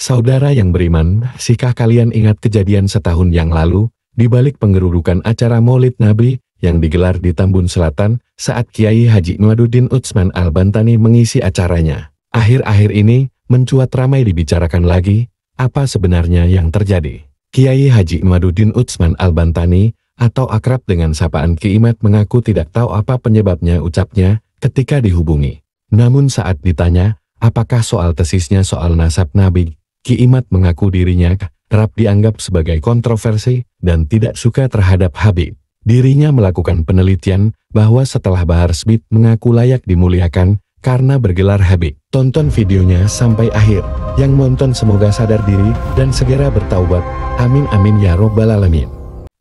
Saudara yang beriman, sikah kalian ingat kejadian setahun yang lalu, di balik pengerudukan acara Maulid Nabi, yang digelar di Tambun Selatan, saat Kiai Haji Imaduddin Utsman Al-Bantani mengisi acaranya. Akhir-akhir ini, mencuat ramai dibicarakan lagi, apa sebenarnya yang terjadi. Kiai Haji Imaduddin Utsman Al-Bantani, atau akrab dengan sapaan Ki Imad mengaku tidak tahu apa penyebabnya ucapnya, ketika dihubungi. Namun saat ditanya, apakah soal tesisnya soal nasab Nabi, Ki Imad mengaku dirinya kerap dianggap sebagai kontroversi dan tidak suka terhadap Habib. Dirinya melakukan penelitian bahwa setelah Bahar Smith mengaku layak dimuliakan karena bergelar Habib. Tonton videonya sampai akhir. Yang nonton semoga sadar diri dan segera bertaubat. Amin amin ya robbal alamin.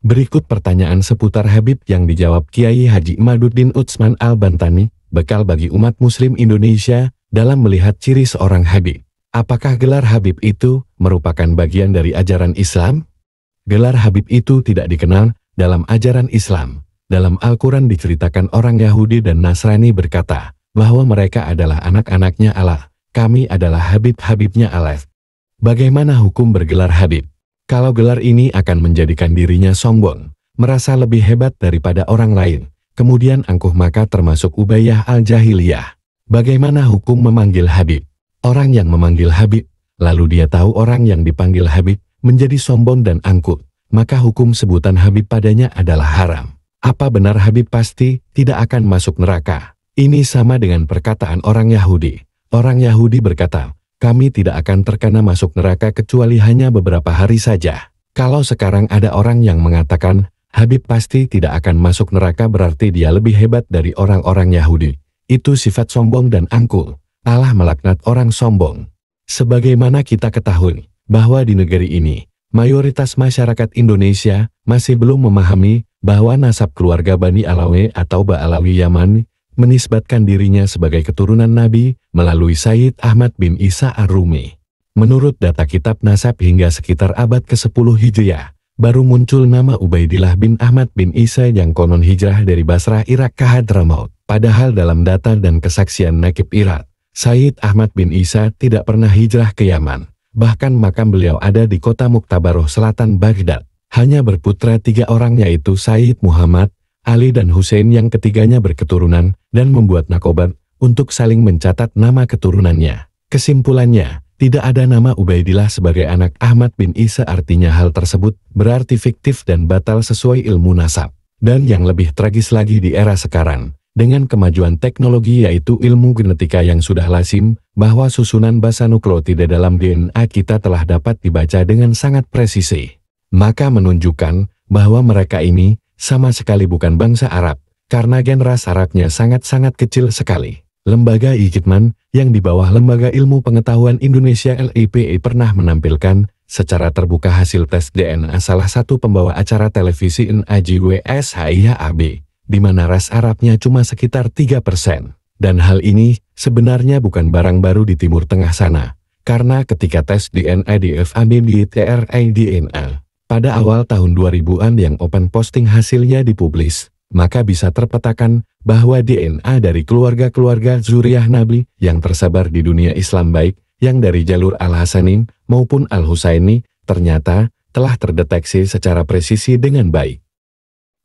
Berikut pertanyaan seputar Habib yang dijawab Kiai Haji Imaduddin Utsman Al-Bantani, bekal bagi umat muslim Indonesia dalam melihat ciri seorang Habib. Apakah gelar Habib itu merupakan bagian dari ajaran Islam? Gelar Habib itu tidak dikenal dalam ajaran Islam. Dalam Al-Quran diceritakan orang Yahudi dan Nasrani berkata bahwa mereka adalah anak-anaknya Allah. Kami adalah Habib-Habibnya Allah. Bagaimana hukum bergelar Habib? Kalau gelar ini akan menjadikan dirinya sombong, merasa lebih hebat daripada orang lain, kemudian angkuh maka termasuk Ubayyah al-Jahiliyah. Bagaimana hukum memanggil Habib? Orang yang memanggil Habib, lalu dia tahu orang yang dipanggil Habib menjadi sombong dan angkuh, maka hukum sebutan Habib padanya adalah haram. Apa benar Habib pasti tidak akan masuk neraka? Ini sama dengan perkataan orang Yahudi. Orang Yahudi berkata, kami tidak akan terkena masuk neraka kecuali hanya beberapa hari saja. Kalau sekarang ada orang yang mengatakan, Habib pasti tidak akan masuk neraka berarti dia lebih hebat dari orang-orang Yahudi. Itu sifat sombong dan angkuh. Allah melaknat orang sombong. Sebagaimana kita ketahui, bahwa di negeri ini, mayoritas masyarakat Indonesia masih belum memahami bahwa nasab keluarga Bani Alawi atau Ba'alawi Yaman menisbatkan dirinya sebagai keturunan Nabi melalui Sayyid Ahmad bin Isa Ar-Rumi. Menurut data kitab nasab hingga sekitar abad ke-10 Hijriah, baru muncul nama Ubaidillah bin Ahmad bin Isa yang konon hijrah dari Basrah Irak ke Hadramaut. Padahal dalam data dan kesaksian Nakib Irak, Sayyid Ahmad bin Isa tidak pernah hijrah ke Yaman. Bahkan makam beliau ada di kota Muktabaroh Selatan Baghdad. Hanya berputra 3 orang yaitu Sayyid Muhammad, Ali dan Hussein yang ketiganya berketurunan dan membuat nakobat untuk saling mencatat nama keturunannya. Kesimpulannya, tidak ada nama Ubaidillah sebagai anak Ahmad bin Isa, artinya hal tersebut berarti fiktif dan batal sesuai ilmu nasab. Dan yang lebih tragis lagi di era sekarang, dengan kemajuan teknologi yaitu ilmu genetika yang sudah lazim, bahwa susunan basa nukleotida dalam DNA kita telah dapat dibaca dengan sangat presisi. Maka menunjukkan bahwa mereka ini sama sekali bukan bangsa Arab, karena gen ras Arabnya sangat-sangat kecil sekali. Lembaga Ijtman yang di bawah Lembaga Ilmu Pengetahuan Indonesia LIPI pernah menampilkan secara terbuka hasil tes DNA salah satu pembawa acara televisi NAJWSHIHAB. Di mana ras Arabnya cuma sekitar 3%. Dan hal ini sebenarnya bukan barang baru di Timur Tengah sana. Karena ketika tes DNA di FAB di TRA-DNA, pada awal tahun 2000-an yang open posting hasilnya dipublis, maka bisa terpetakan bahwa DNA dari keluarga-keluarga zuriyah Nabi yang tersebar di dunia Islam baik, yang dari jalur Al-Hasanin maupun Al-Husaini, ternyata telah terdeteksi secara presisi dengan baik.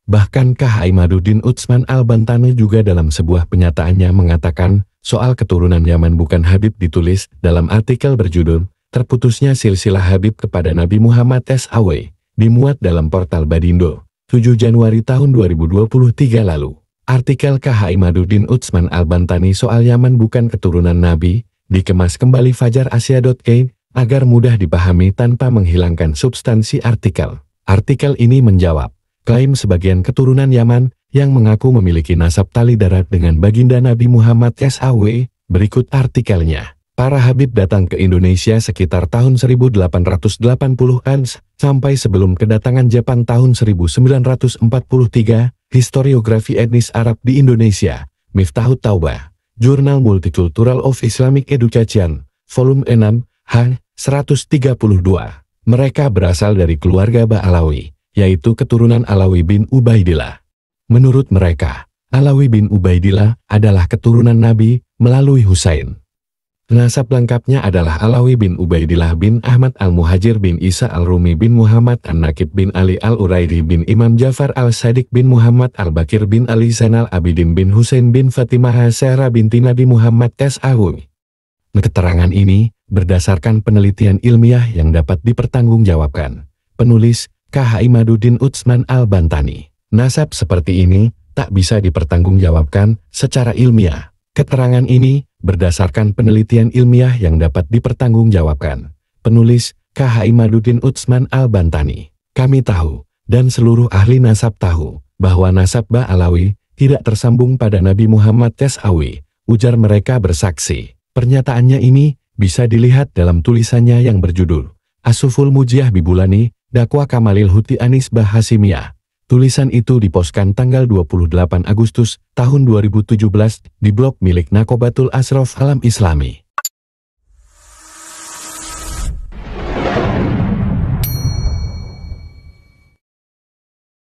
Bahkan K.H. Imaduddin Utsman Al-Bantani juga dalam sebuah penyataannya mengatakan, soal keturunan Yaman bukan Habib ditulis dalam artikel berjudul, Terputusnya Silsilah Habib kepada Nabi Muhammad SAW, dimuat dalam portal Badindo, 7 Januari tahun 2023 lalu. Artikel K.H. Imaduddin Utsman Al-Bantani soal Yaman bukan keturunan Nabi, dikemas kembali fajar-asia.com, agar mudah dipahami tanpa menghilangkan substansi artikel. Artikel ini menjawab klaim sebagian keturunan Yaman yang mengaku memiliki nasab tali darat dengan baginda Nabi Muhammad SAW. Berikut artikelnya. Para Habib datang ke Indonesia sekitar tahun 1880-an sampai sebelum kedatangan Jepang tahun 1943. Historiografi etnis Arab di Indonesia. Miftahut Taubah. Jurnal Multicultural of Islamic Education. Volume 6, H. 132. Mereka berasal dari keluarga Ba'alawi, yaitu keturunan Alawi bin Ubaidillah. Menurut mereka, Alawi bin Ubaidillah adalah keturunan Nabi melalui Husain. Nasab lengkapnya adalah Alawi bin Ubaidillah bin Ahmad al-Muhajir bin Isa al-Rumi bin Muhammad an-Nakib bin Ali al-Urairi bin Imam Jafar al-Sadiq bin Muhammad al-Bakir bin Ali Zainal Abidin bin Husain bin Fatimah Hasera binti Nabi Muhammad S.A.W. Keterangan ini berdasarkan penelitian ilmiah yang dapat dipertanggungjawabkan. Penulis K.H. Imaduddin Utsman al-Bantani. Nasab seperti ini tak bisa dipertanggungjawabkan secara ilmiah. Keterangan ini berdasarkan penelitian ilmiah yang dapat dipertanggungjawabkan. Penulis K.H. Imaduddin Utsman al-Bantani. Kami tahu, dan seluruh ahli nasab tahu, bahwa nasab Ba'alawi tidak tersambung pada Nabi Muhammad S.A.W. Ujar mereka bersaksi. Pernyataannya ini bisa dilihat dalam tulisannya yang berjudul As-Suful Mujiah Bibulani, Dakwa Kamalil Huti Anisbah Hasimiyah. Tulisan itu diposkan tanggal 28 Agustus tahun 2017 di blog milik Nakobatul Asrof Alam Islami.